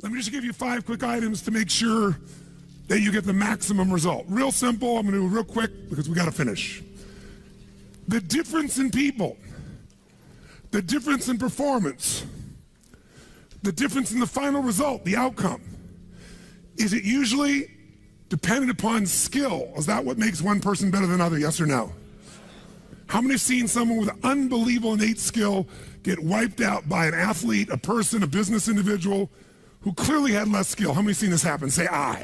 Let me just give you 5 quick items to make sure that you get the maximum result. Real simple, I'm gonna do it real quick because we gotta finish. The difference in people, the difference in performance, the difference in the final result, the outcome, is it usually dependent upon skill? Is that what makes one person better than another, yes or no? How many have seen someone with an unbelievable innate skill get wiped out by an athlete, a person, a business individual who clearly had less skill? How many have seen this happen? Say aye.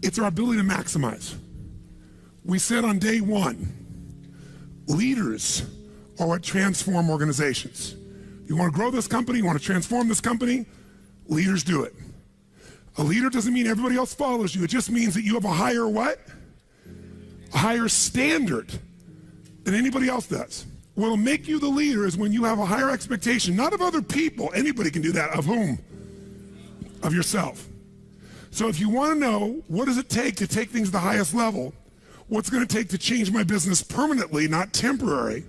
It's our ability to maximize. We said on day 1, leaders are what transform organizations. You want to grow this company, you want to transform this company, leaders do it. A leader doesn't mean everybody else follows you. It just means that you have a higher what? A higher standard than anybody else does. What'll make you the leader is when you have a higher expectation, not of other people, anybody can do that, of whom? Of yourself. So if you want to know what does it take to take things to the highest level, what's going to take to change my business permanently, not temporary,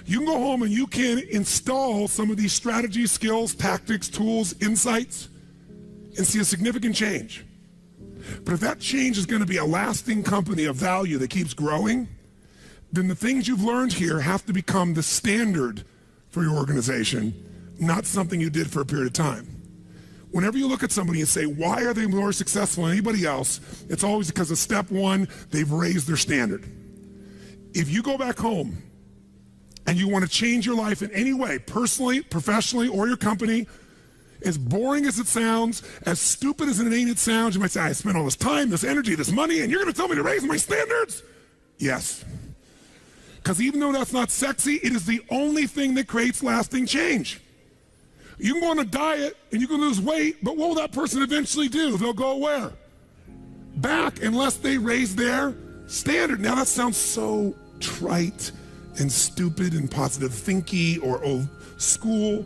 you can go home and you can install some of these strategies, skills, tactics, tools, insights, and see a significant change. But if that change is going to be a lasting company of value that keeps growing, then the things you've learned here have to become the standard for your organization, not something you did for a period of time. Whenever you look at somebody and say, why are they more successful than anybody else? It's always because of step 1, they've raised their standard. If you go back home and you want to change your life in any way, personally, professionally, or your company, as boring as it sounds, as stupid as it ain't it sounds, you might say, I spent all this time, this energy, this money, and you're going to tell me to raise my standards? Yes. Because even though that's not sexy, it is the only thing that creates lasting change. You can go on a diet and you can lose weight, but what will that person eventually do? They'll go where? Back, unless they raise their standard. Now that sounds so trite and stupid and positive thinky or old school,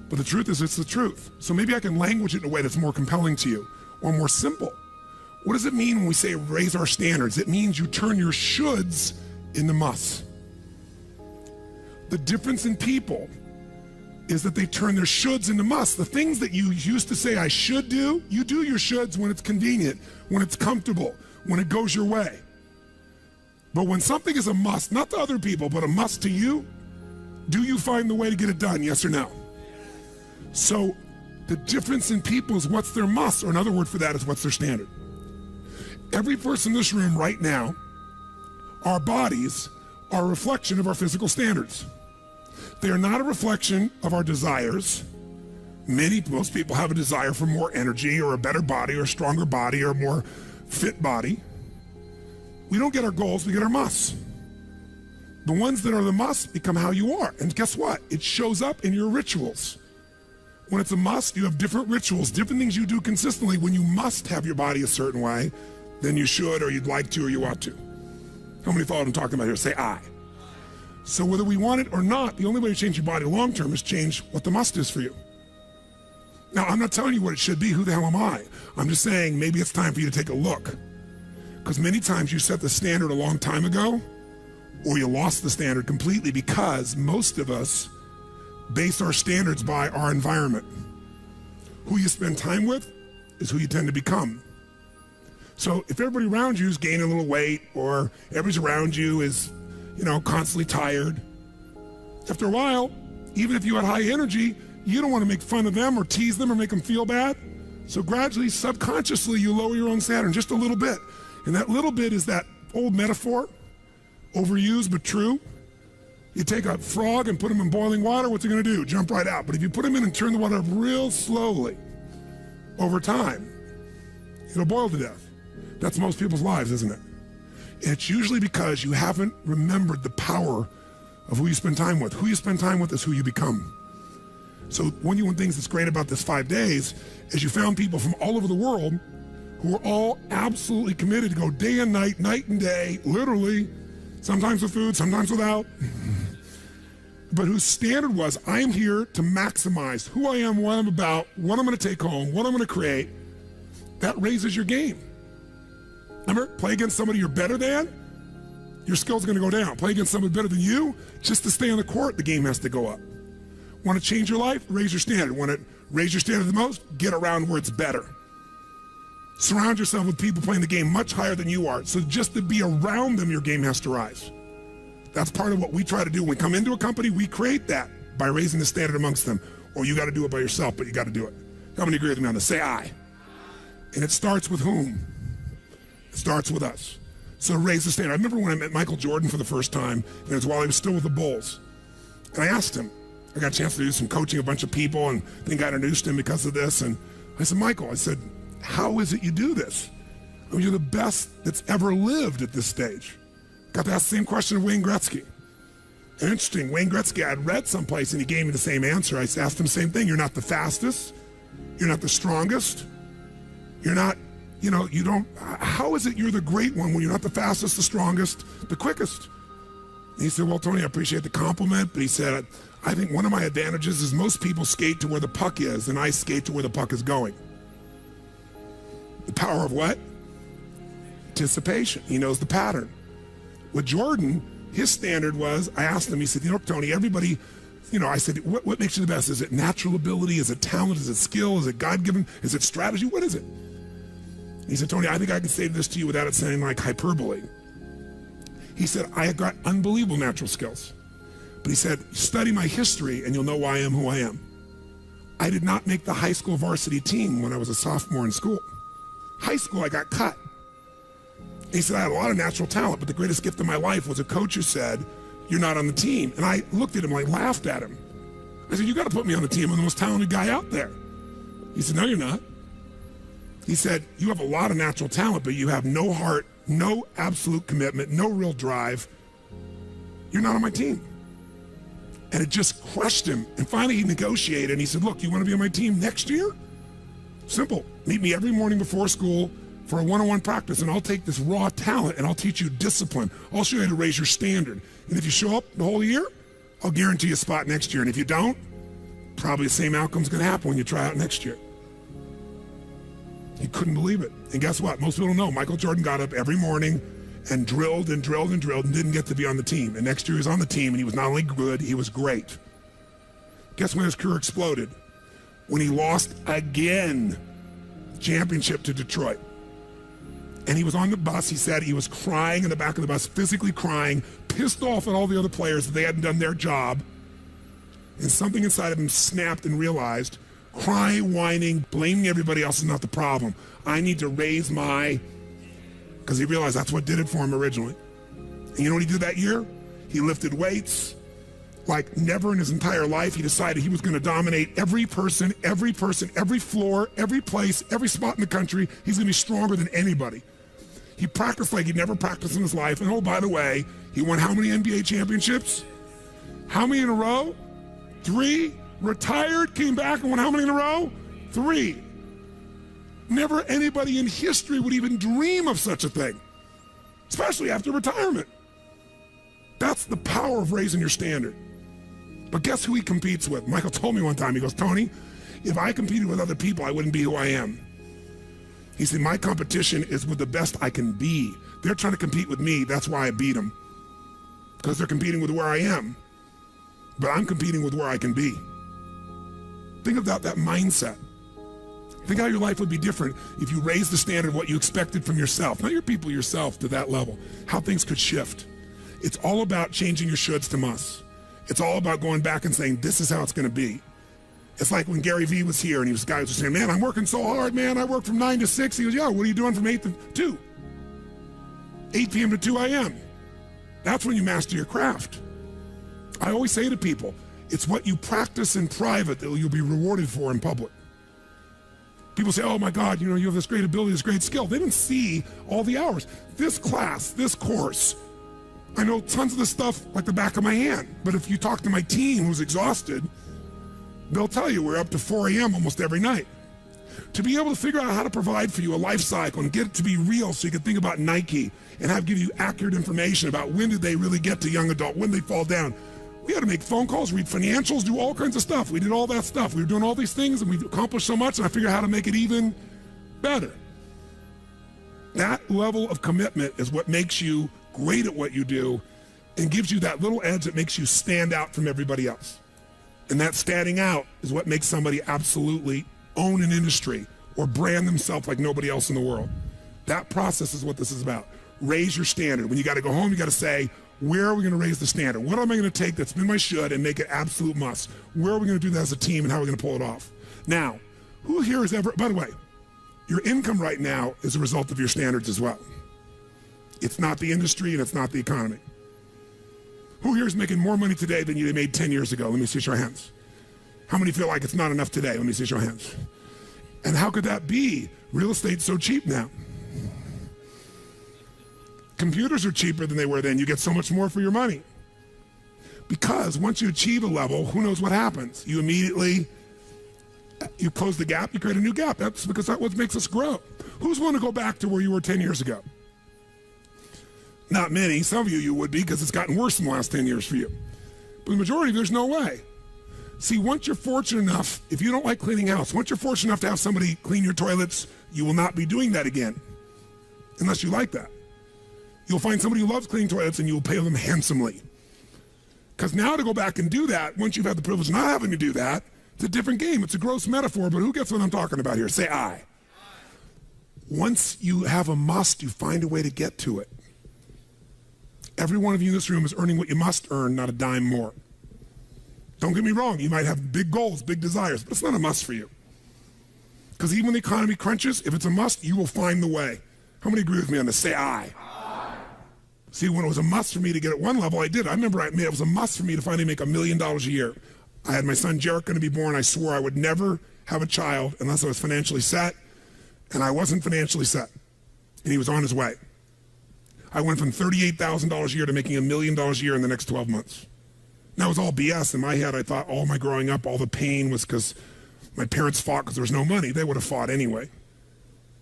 but the truth is it's the truth. So maybe I can language it in a way that's more compelling to you or more simple. What does it mean when we say raise our standards? It means you turn your shoulds into musts. The difference in people is that they turn their shoulds into musts. The things that you used to say I should do, you do your shoulds when it's convenient, when it's comfortable, when it goes your way. But when something is a must, not to other people, but a must to you, do you find the way to get it done, yes or no? So the difference in people is what's their must, or another word for that is what's their standard. Every person in this room right now, our bodies are a reflection of our physical standards. They are not a reflection of our desires. Most people have a desire for more energy or a better body or a stronger body or a more fit body. We don't get our goals, we get our musts. The ones that are the musts become how you are. And guess what? It shows up in your rituals. When it's a must, you have different rituals, different things you do consistently when you must have your body a certain way than you should or you'd like to or you ought to. How many follow what I'm talking about here? Say aye. So whether we want it or not, the only way to change your body long term is change what the must is for you. Now, I'm not telling you what it should be. Who the hell am I? I'm just saying maybe it's time for you to take a look. Because many times you set the standard a long time ago, or you lost the standard completely because most of us base our standards by our environment. Who you spend time with is who you tend to become. So if everybody around you is gaining a little weight, or everybody around you is, constantly tired, after a while, even if you had high energy, you don't want to make fun of them or tease them or make them feel bad. So gradually, subconsciously, you lower your own standard just a little bit. And that little bit is that old metaphor, overused but true. You take a frog and put him in boiling water, what's it going to do? Jump right out. But if you put him in and turn the water up real slowly, over time, it'll boil to death. That's most people's lives, isn't it? And it's usually because you haven't remembered the power of who you spend time with. Who you spend time with is who you become. So one of the things that's great about this 5 days is you found people from all over the world who are all absolutely committed to go day and night and day, literally, sometimes with food, sometimes without, but whose standard was, I am here to maximize who I am, what I'm about, what I'm going to take home, what I'm going to create. That raises your game. Remember, play against somebody you're better than, your skills are going to go down. Play against somebody better than you, just to stay on the court, the game has to go up. Want to change your life? Raise your standard. Want to Raise your standard the most, get around where it's better. Surround yourself with people playing the game much higher than you are. So just to be around them, your game has to rise. That's part of what we try to do. When we come into a company, we create that by raising the standard amongst them. Or you got to do it by yourself, but you got to do it. How many agree with me on this? Say I. And it starts with whom? It starts with us. So raise the standard. I remember when I met Michael Jordan for the first time, and it was while he was still with the Bulls. And I asked him, I got a chance to do some coaching a bunch of people, and I think I introduced him because of this. And I said, Michael, I said, how is it you do this? I mean, you're the best that's ever lived at this stage. Got to ask the same question of Wayne Gretzky. And interesting, Wayne Gretzky, I had read someplace and he gave me the same answer. I asked him the same thing. You're not the fastest. You're not the strongest. You're not, you don't, how is it you're the great one when you're not the fastest, the strongest, the quickest? And he said, well, Tony, I appreciate the compliment, but he said, I think one of my advantages is most people skate to where the puck is and I skate to where the puck is going. The power of what? Anticipation. He knows the pattern. With Jordan, his standard was, I asked him, he said, Tony, everybody, I said, what makes you the best? Is it natural ability? Is it talent? Is it skill? Is it God-given? Is it strategy? What is it? He said, Tony, I think I can say this to you without it sounding like hyperbole. He said, I have got unbelievable natural skills. But he said, study my history and you'll know why I am who I am. I did not make the high school varsity team when I was a sophomore in school. High school, I got cut. He said, I had a lot of natural talent, but the greatest gift of my life was a coach who said, you're not on the team. And I looked at him, I laughed at him. I said, you got to put me on the team. I'm the most talented guy out there. He said, no, you're not. He said, you have a lot of natural talent, but you have no heart, no absolute commitment, no real drive. You're not on my team. And it just crushed him. And finally he negotiated and he said, look, you want to be on my team next year? Simple. Meet me every morning before school for a one-on-one practice, and I'll take this raw talent and I'll teach you discipline. I'll show you how to raise your standard. And if you show up the whole year, I'll guarantee you a spot next year. And if you don't, probably the same outcome's going to happen when you try out next year. He couldn't believe it. And guess what? Most people don't know. Michael Jordan got up every morning and drilled and drilled and drilled and didn't get to be on the team. And next year he was on the team, and he was not only good, he was great. Guess when his career exploded? When he lost again, championship to Detroit. And he was on the bus. He said he was crying in the back of the bus, physically crying, pissed off at all the other players that they hadn't done their job. And something inside of him snapped and realized, crying, whining, blaming everybody else is not the problem. I need to raise my, because he realized that's what did it for him originally. And you know what he did that year? He lifted weights like never in his entire life. He decided he was going to dominate every person, every floor, every place, every spot in the country. He's going to be stronger than anybody. He practiced like he'd never practiced in his life. And oh, by the way, he won how many NBA championships? How many in a row? 3. Retired, came back and won how many in a row? 3. Never anybody in history would even dream of such a thing, especially after retirement. That's the power of raising your standard. But guess who he competes with? Michael told me one time, he goes, Tony, if I competed with other people, I wouldn't be who I am. He said, my competition is with the best I can be. They're trying to compete with me. That's why I beat them. Because they're competing with where I am. But I'm competing with where I can be. Think about that mindset. Think how your life would be different if you raised the standard of what you expected from yourself, not your people, yourself, to that level. How things could shift. It's all about changing your shoulds to musts. It's all about going back and saying, this is how it's going to be. It's like when Gary Vee was here and guys were saying, man, I'm working so hard, man. I work from 9 to 6. He goes, yeah, what are you doing from 8 to 2? 8 p.m. to 2 a.m. That's when you master your craft. I always say to people, it's what you practice in private that you'll be rewarded for in public. People say, oh my God, you have this great ability, this great skill. They didn't see all the hours. This class, this course, I know tons of the stuff like the back of my hand. But if you talk to my team who's exhausted, they'll tell you we're up to 4 a.m. almost every night. To be able to figure out how to provide for you a life cycle and get it to be real so you can think about Nike and give you accurate information about when did they really get to young adult, when they fall down. We had to make phone calls, read financials, do all kinds of stuff. We did all that stuff. We were doing all these things and we've accomplished so much, and I figured out how to make it even better. That level of commitment is what makes you great at what you do and gives you that little edge that makes you stand out from everybody else. And that standing out is what makes somebody absolutely own an industry or brand themselves like nobody else in the world. That process is what this is about. Raise your standard. When you got to go home, you got to say, where are we going to raise the standard? What am I going to take that's been my should and make it absolute must? Where are we going to do that as a team and how are we going to pull it off? Now, who here has ever, by the way, your income right now is a result of your standards as well. It's not the industry and it's not the economy. Who here is making more money today than you made 10 years ago? Let me see your hands. How many feel like it's not enough today? Let me see your hands. And how could that be? Real estate's so cheap now. Computers are cheaper than they were then. You get so much more for your money. Because once you achieve a level, who knows what happens? You immediately, you close the gap, you create a new gap. That's because that's what makes us grow. Who's willing to go back to where you were 10 years ago? Not many. Some of you would be because it's gotten worse in the last 10 years for you. But the majority, there's no way. See, once you're fortunate enough, if you don't like cleaning house, once you're fortunate enough to have somebody clean your toilets, you will not be doing that again. Unless you like that. You'll find somebody who loves cleaning toilets and you'll pay them handsomely. Because now to go back and do that, once you've had the privilege of not having to do that, it's a different game. It's a gross metaphor, but who gets what I'm talking about here? Say I. Once you have a must, you find a way to get to it. Every one of you in this room is earning what you must earn, not a dime more. Don't get me wrong, you might have big goals, big desires, but it's not a must for you. Because even when the economy crunches, if it's a must, you will find the way. How many agree with me on this? Say I. See, when it was a must for me to get at one level, I did. I remember it was a must for me to finally make $1 million a year. I had my son Jarek going to be born. I swore I would never have a child unless I was financially set, and I wasn't financially set, and he was on his way. I went from $38,000 a year to making $1 million a year in the next 12 months. And that was all BS. In my head, I thought all my growing up, all the pain was because my parents fought because there was no money. They would have fought anyway.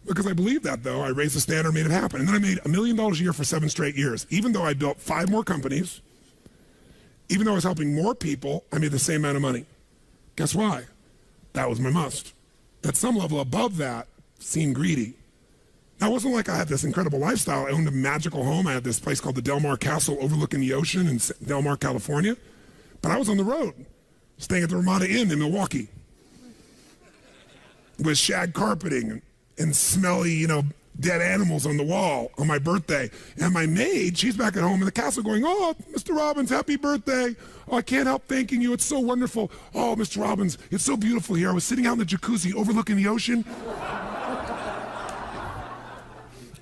Because I believed that, though, I raised the standard, made it happen. And then I made $1 million a year for 7 straight years. Even though I built 5 more companies, even though I was helping more people, I made the same amount of money. Guess why? That was my must. At some level above that, seemed greedy. Now, it wasn't like I had this incredible lifestyle. I owned a magical home. I had this place called the Del Mar Castle overlooking the ocean in Del Mar, California. But I was on the road, staying at the Ramada Inn in Milwaukee with shag carpeting and smelly, dead animals on the wall on my birthday. And my maid, she's back at home in the castle going, oh, Mr. Robbins, happy birthday. Oh, I can't help thanking you. It's so wonderful. Oh, Mr. Robbins, it's so beautiful here. I was sitting out in the jacuzzi overlooking the ocean.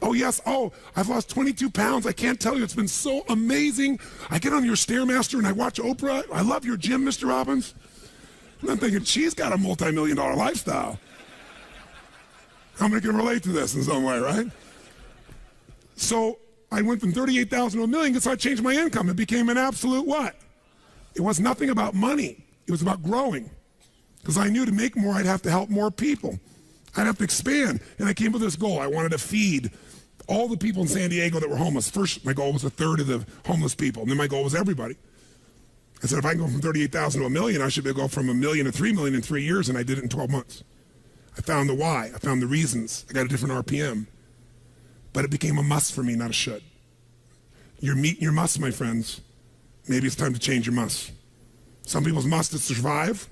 Oh, yes. Oh, I've lost 22 pounds. I can't tell you. It's been so amazing. I get on your Stairmaster and I watch Oprah. I love your gym, Mr. Robbins. And I'm thinking, she's got a multi-million-dollar lifestyle. How many can relate to this in some way, right? So I went from 38,000 to $1 million, so I changed my income. It became an absolute what? It was nothing about money. It was about growing. Because I knew to make more, I'd have to help more people. I'd have to expand. And I came with this goal. I wanted to feed all the people in San Diego that were homeless. First, my goal was 1/3 of the homeless people. And then my goal was everybody. I said, if I can go from 38,000 to $1 million, I should be able to go from $1 million to $3 million in 3 years, and I did it in 12 months. I found the why. I found the reasons. I got a different RPM. But it became a must for me, not a should. You're meeting your must, my friends. Maybe it's time to change your must. Some people's must is to survive.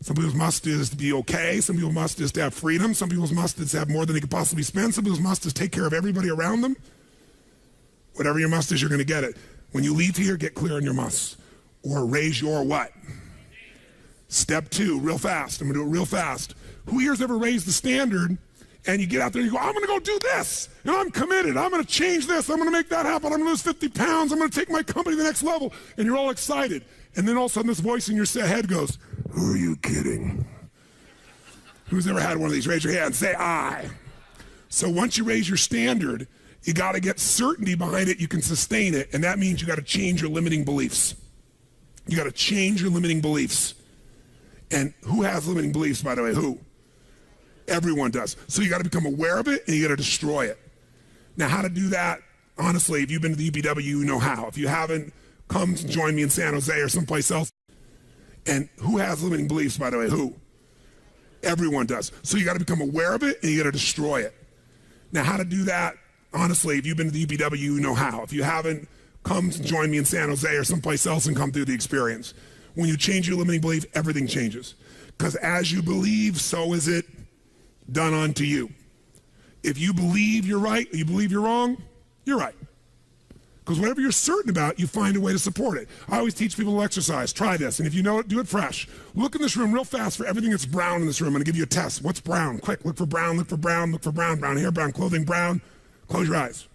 Some people's must is to be okay. Some people's must is to have freedom. Some people's must is to have more than they could possibly spend. Some people's must is take care of everybody around them. Whatever your must is, you're going to get it. When you leave here, get clear on your must. Or raise your what? Step 2, real fast. I'm going to do it real fast. Who here's ever raised the standard and you get out there and you go, I'm going to go do this, and I'm committed. I'm going to change this. I'm going to make that happen. I'm going to lose 50 pounds. I'm going to take my company to the next level. And you're all excited. And then all of a sudden this voice in your head goes, who are you kidding? Who's ever had one of these? Raise your hand. Say I. So once you raise your standard, you got to get certainty behind it. You can sustain it. And that means you got to change your limiting beliefs. You got to change your limiting beliefs. And who has limiting beliefs, by the way? Who? Everyone does. So you got to become aware of it and you got to destroy it. Now, how to do that? Honestly, if you've been to the UPW, you know how. If you haven't, come join me in San Jose or someplace else. And who has limiting beliefs, by the way? Who? Everyone does. So you got to become aware of it and you got to destroy it. Now, how to do that? Honestly, if you've been to the UPW, you know how. If you haven't, come join me in San Jose or someplace else and come through the experience. When you change your limiting belief, everything changes. Because as you believe, so is it done unto you. If you believe you're right, or you believe you're wrong, you're right. Because whatever you're certain about, you find a way to support it. I always teach people to exercise. Try this, and if you know it, do it fresh. Look in this room real fast for everything that's brown in this room. I'm going to give you a test. What's brown? Quick, look for brown, look for brown, look for brown, brown hair, brown clothing, brown. Close your eyes.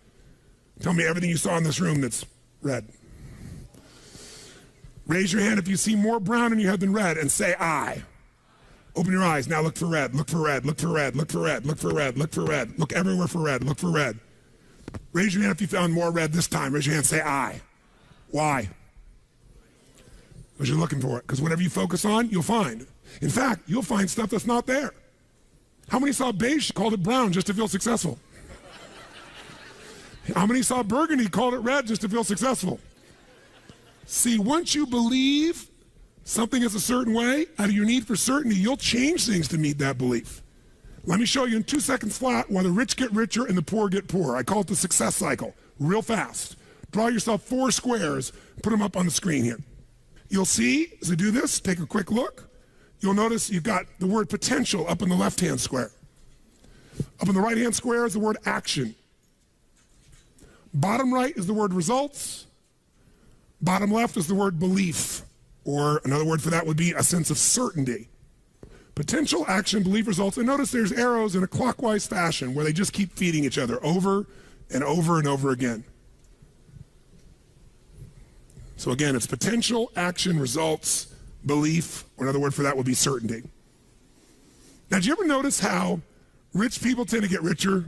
Tell me everything you saw in this room that's red. Raise your hand if you see more brown in your head than red, and say I. Open your eyes. Now look for red, look for red, look for red, look for red, look for red, look for red. Look everywhere for red, look for red. Raise your hand if you found more red this time. Raise your hand, say I. Why? Because you're looking for it. Because whatever you focus on, you'll find. In fact, you'll find stuff that's not there. How many saw beige, called it brown just to feel successful? How many saw burgundy, called it red just to feel successful? See, once you believe something is a certain way, out of your need for certainty, you'll change things to meet that belief. Let me show you in 2 seconds flat why the rich get richer and the poor get poorer. I call it the success cycle, real fast. Draw yourself 4 squares, put them up on the screen here. You'll see, as I do this, take a quick look. You'll notice you've got the word potential up in the left-hand square. Up in the right-hand square is the word action. Bottom right is the word results. Bottom left is the word belief, or another word for that would be a sense of certainty. Potential, action, belief, results. And notice there's arrows in a clockwise fashion where they just keep feeding each other over and over and over again. So again, it's potential, action, results, belief, or another word for that would be certainty. Now, do you ever notice how rich people tend to get richer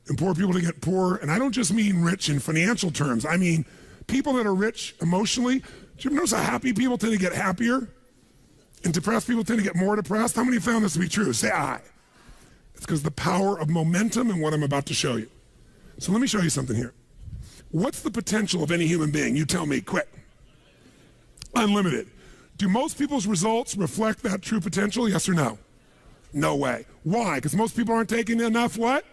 and poor people to get poorer? And I don't just mean rich in financial terms. I mean people that are rich emotionally. Do you ever notice how happy people tend to get happier? And depressed people tend to get more depressed? How many found this to be true? Say I. It's because the power of momentum and what I'm about to show you. So let me show you something here. What's the potential of any human being? You tell me, quick. Unlimited. Do most people's results reflect that true potential? Yes or no? No way. Why? Because most people aren't taking enough what?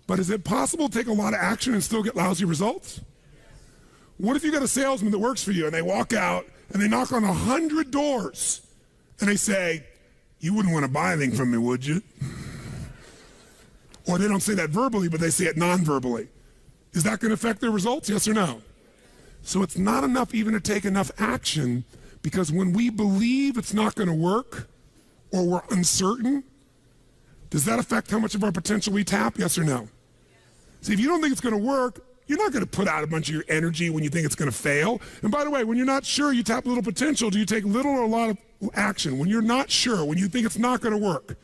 But is it possible to take a lot of action and still get lousy results? What if you got a salesman that works for you and they walk out and they knock on 100 doors and they say, you wouldn't want to buy anything from me, would you? Or they don't say that verbally, but they say it non-verbally. Is that going to affect their results? Yes or no? So it's not enough even to take enough action, because when we believe it's not going to work or we're uncertain, does that affect how much of our potential we tap? Yes or no? See, if you don't think it's going to work, you're not going to put out a bunch of your energy when you think it's going to fail. And by the way, when you're not sure, you tap little potential. Do you take little or a lot of action? When you're not sure, when you think it's not going to work,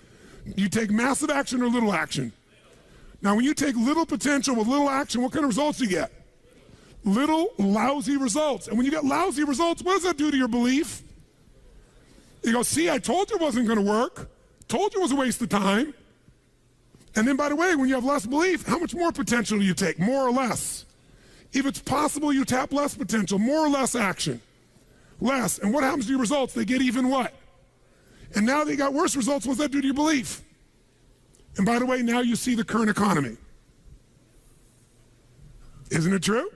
do you take massive action or little action? Now, when you take little potential with little action, what kind of results do you get? Little lousy results. And when you get lousy results, what does that do to your belief? You go, see, I told you it wasn't going to work. Told you it was a waste of time. And then, by the way, when you have less belief, how much more potential do you take? More or less? If it's possible, you tap less potential, more or less action. Less. And what happens to your results? They get even what? And now they got worse results. What does that do to your belief? And by the way, now you see the current economy. Isn't it true?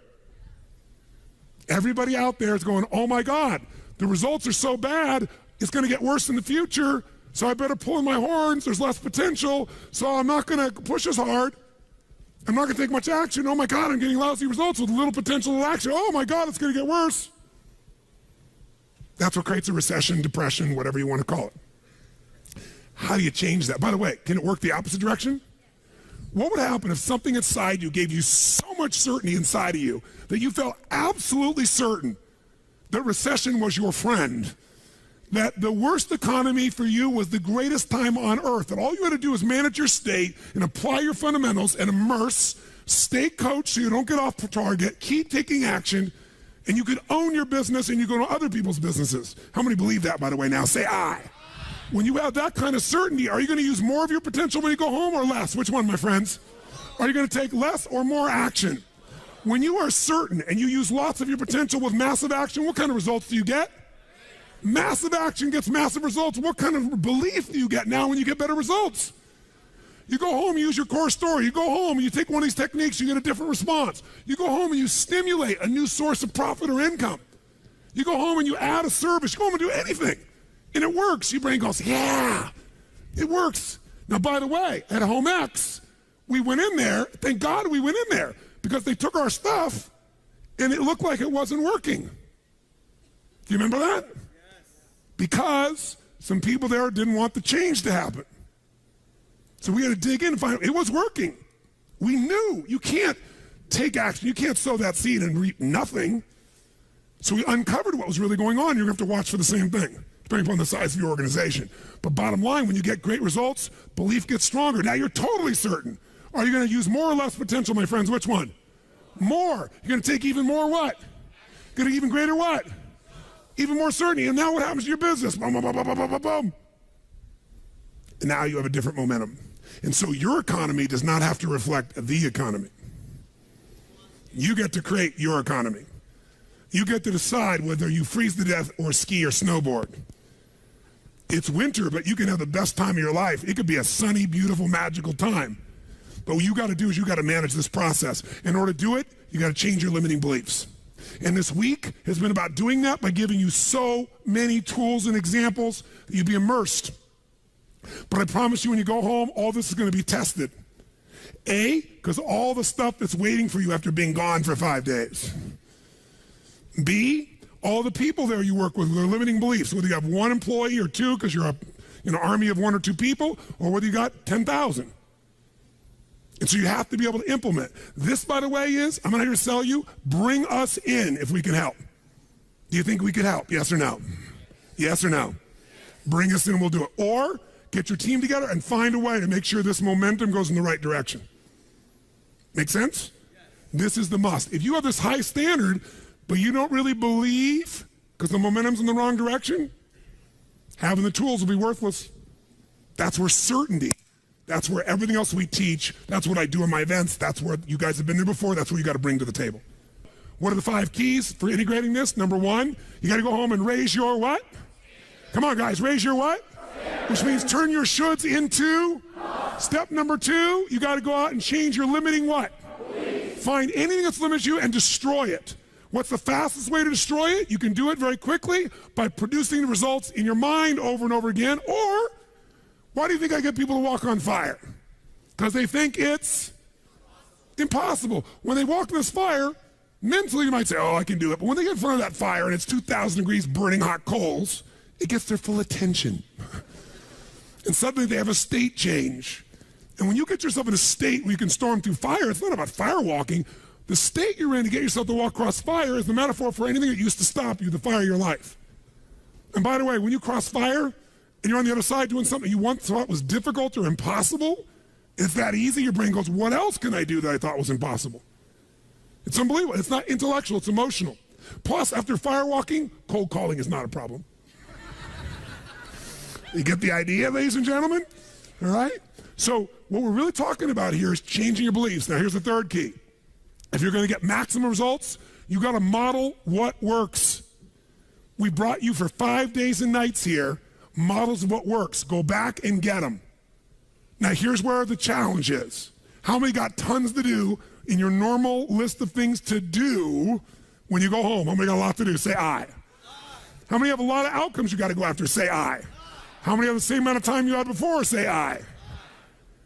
Everybody out there is going, oh my God, the results are so bad, it's going to get worse in the future. So I better pull in my horns. There's less potential. So I'm not going to push as hard. I'm not going to take much action. Oh my God, I'm getting lousy results with little potential of action. Oh my God, it's going to get worse. That's what creates a recession, depression, whatever you want to call it. How do you change that? By the way, can it work the opposite direction? What would happen if something inside you gave you so much certainty inside of you that you felt absolutely certain that recession was your friend, that the worst economy for you was the greatest time on earth, that all you had to do was manage your state and apply your fundamentals and immerse, stay coached so you don't get off target, keep taking action, and you could own your business and you go to other people's businesses? How many believe that, by the way? Now say I. When you have that kind of certainty, are you going to use more of your potential when you go home or less? Which one, my friends? Are you going to take less or more action? When you are certain and you use lots of your potential with massive action, what kind of results do you get? Massive action gets massive results. What kind of belief do you get now when you get better results? You go home, you use your core story. You go home and you take one of these techniques, you get a different response. You go home and you stimulate a new source of profit or income. You go home and you add a service. You go home and do anything. And it works. Your brain goes, yeah, it works. Now, by the way, at Home X, we went in there. Thank God we went in there because they took our stuff and it looked like it wasn't working. Do you remember that? Yes. Because some people there didn't want the change to happen. So we had to dig in and find out it was working. We knew you can't take action. You can't sow that seed and reap nothing. So we uncovered what was really going on. You're going to have to watch for the same thing, depending upon the size of your organization. But bottom line, when you get great results, belief gets stronger. Now you're totally certain. Are you going to use more or less potential, my friends? Which one? More. You're going to take even more what? Going to even greater what? Even more certainty. And now what happens to your business? Boom, boom, boom, boom, boom, boom, boom. And now you have a different momentum. And so your economy does not have to reflect the economy. You get to create your economy. You get to decide whether you freeze to death or ski or snowboard. It's winter, but you can have the best time of your life. It could be a sunny, beautiful, magical time. But what you got to do is you got to manage this process. In order to do it, you got to change your limiting beliefs. And this week has been about doing that by giving you so many tools and examples that you'd be immersed. But I promise you when you go home, all this is going to be tested. A, because all the stuff that's waiting for you after being gone for 5 days. B, all the people there you work with, their limiting beliefs, whether you have one employee or two because you're a army of 1 or 2 people, or whether you got 10,000. And so you have to be able to implement. This, by the way, is, I'm not here to sell you, bring us in if we can help. Do you think we could help? Yes or no? Yes or no? Bring us in, we'll do it. Or get your team together and find a way to make sure this momentum goes in the right direction. Make sense? This is the must. If you have this high standard, but you don't really believe because the momentum's in the wrong direction, having the tools will be worthless. That's where certainty, that's where everything else we teach, that's what I do in my events, that's where you guys have been there before, that's what you got to bring to the table. What are the 5 keys for integrating this? Number 1, you got to go home and raise your what? Come on, guys, raise your what? Which means turn your shoulds into. Step number 2, you got to go out and change your limiting what? Find anything that's limiting you and destroy it. What's the fastest way to destroy it? You can do it very quickly by producing the results in your mind over and over again. Or, why do you think I get people to walk on fire? Because they think it's impossible. When they walk in this fire, mentally you might say, oh, I can do it. But when they get in front of that fire and it's 2,000 degrees burning hot coals, it gets their full attention. And suddenly they have a state change. And when you get yourself in a state where you can storm through fire, it's not about fire walking. The state you're in to get yourself to walk across fire is the metaphor for anything that used to stop you, the fire of your life. And by the way, when you cross fire and you're on the other side doing something you once thought was difficult or impossible, it's that easy, your brain goes, what else can I do that I thought was impossible? It's unbelievable. It's not intellectual, it's emotional. Plus, after fire walking, cold calling is not a problem. You get the idea, ladies and gentlemen? All right? So what we're really talking about here is changing your beliefs. Now, here's the 3rd key. If you're going to get maximum results, you got to model what works. We brought you for 5 days and nights here, models of what works. Go back and get them. Now, here's where the challenge is. How many got tons to do in your normal list of things to do when you go home? How many got a lot to do? Say aye. How many have a lot of outcomes you got to go after? Say aye. How many have the same amount of time you had before? Say aye.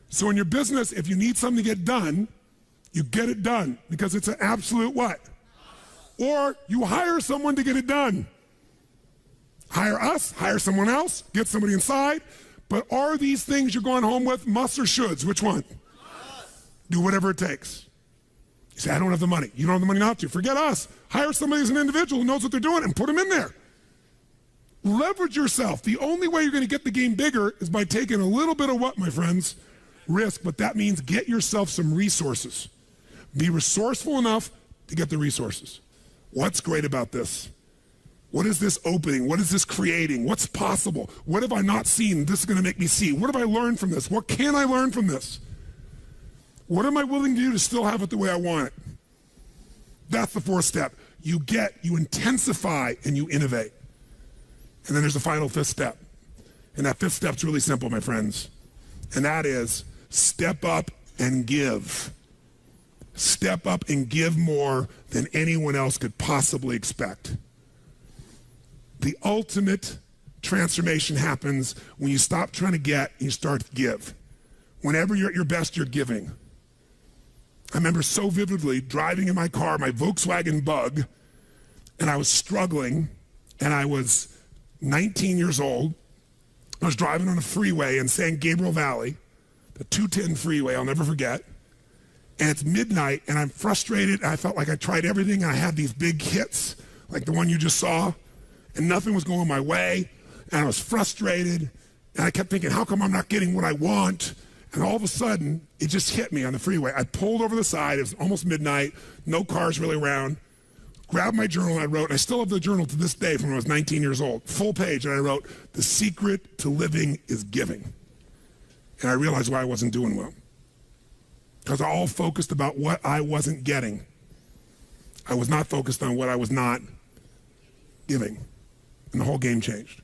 So in your business, if you need something to get done, you get it done because it's an absolute what? Or you hire someone to get it done. Hire us, hire someone else, get somebody inside. But are these things you're going home with musts or shoulds? Which one? Do whatever it takes. You say, I don't have the money. You don't have the money not to. Forget us. Hire somebody as an individual who knows what they're doing and put them in there. Leverage yourself. The only way you're going to get the game bigger is by taking a little bit of what, my friends? Risk, but that means get yourself some resources. Be resourceful enough to get the resources. What's great about this? What is this opening? What is this creating? What's possible? What have I not seen? This is going to make me see. What have I learned from this? What can I learn from this? What am I willing to do to still have it the way I want it? That's the 4th step. You intensify, and you innovate. And then there's the final 5th step. And that 5th step's really simple, my friends. And that is step up and give. Step up and give more than anyone else could possibly expect. The ultimate transformation happens when you stop trying to get and you start to give. Whenever you're at your best, you're giving. I remember so vividly driving in my car, my Volkswagen Bug, and I was struggling, and I was 19 years old. I was driving on a freeway in San Gabriel Valley, the 210 freeway, I'll never forget. And it's midnight, and I'm frustrated. I felt like I tried everything, and I had these big hits, like the one you just saw, and nothing was going my way, and I was frustrated, and I kept thinking, how come I'm not getting what I want? And all of a sudden, it just hit me on the freeway. I pulled over the side. It was almost midnight, no cars really around, grabbed my journal, and I wrote, I still have the journal to this day from when I was 19 years old, full page, and I wrote, the secret to living is giving. And I realized why I wasn't doing well. Because I all focused about what I wasn't getting. I was not focused on what I was not giving. And the whole game changed.